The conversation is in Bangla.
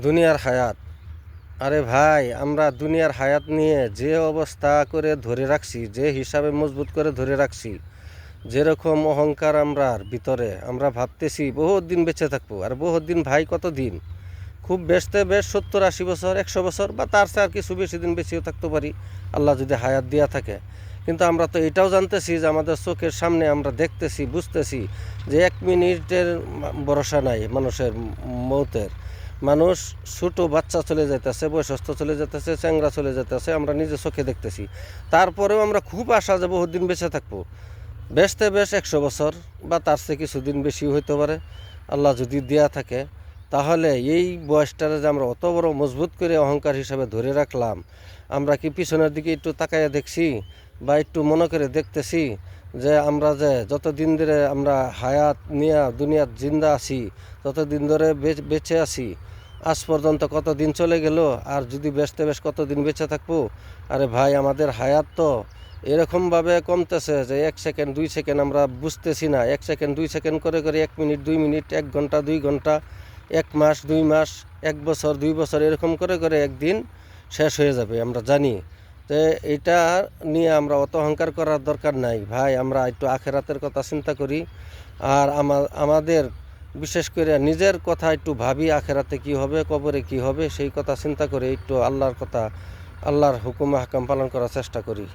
দুনিয়ার হায়াত। আরে ভাই, আমরা দুনিয়ার হায়াত নিয়ে যে অবস্থা করে ধরে রাখছি, যে হিসাবে মজবুত করে ধরে রাখছি, যেরকম অহংকার আমরার ভিতরে, আমরা ভাবতেছি বহুত দিন বেঁচে থাকবো। আর বহুত দিন ভাই, কত দিন? খুব বেশতে বেশ 70-80 বছর, 100 বছর, বা তার চেয়ে আর কিছু বেশি দিন বেশিও থাকতে পারি, আল্লাহ যদি হায়াত দিয়া থাকে। কিন্তু আমরা তো এটাও জানতেছি যে আমাদের চোখের সামনে আমরা দেখতেছি, বুঝতেছি যে 1 মিনিটের ভরসা নাই মানুষের মৌতের। মানুষ, ছোটো বাচ্চা চলে যাইতেছে, বয়সস্থ চলে যেতেছে, চ্যাংরা চলে যেতেছে, আমরা নিজে চোখে দেখতেছি। তারপরেও আমরা খুব আশা যে বহুত দিন বেঁচে থাকবো, বেশতে বেশ 100 বছর, বা তার চেয়ে কিছুদিন বেশি হইতে পারে আল্লাহ যদি দেয়া থাকে। তাহলে এই বয়সটারে যে আমরা অত বড় মজবুত করে অহংকার হিসাবে ধরে রাখলাম, আমরা কি পিছনের দিকে একটু তাকাইয়া দেখছি, বা একটু মনে করে দেখতেছি যে আমরা যে যতদিন ধরে আমরা হায়াত নিয়ে দুনিয়ার জিন্দা আছি, ততদিন ধরে বেঁচে আছি, আজ পর্যন্ত কতদিন চলে গেল, আর যদি বেঁচতে বেশ কতদিন বেঁচে থাকবো। আরে ভাই, আমাদের হায়াত তো এরকমভাবে কমতেছে যে 1 সেকেন্ড 2 সেকেন্ড আমরা বুঝতেছি না। 1 সেকেন্ড 2 সেকেন্ড করে করে 1 মিনিট 2 মিনিট, 1 ঘন্টা 2 ঘন্টা, 1 মাস 2 মাস, 1 বছর 2 বছর, এরকম করে করে একদিন শেষ হয়ে যাবে, আমরা জানি। তো এটা নিয়ে আমরা অত অহংকার করার দরকার নাই ভাই। আমরা একটু আখেরাতের কথা চিন্তা করি, আর আমাদের বিশেষ করে নিজের কথা একটু ভাবি, আখেরাতে কি হবে, কবরে কি হবে, সেই কথা চিন্তা করে একটু আল্লাহর কথা, আল্লাহর হুকুম আহকাম পালন করার চেষ্টা করি।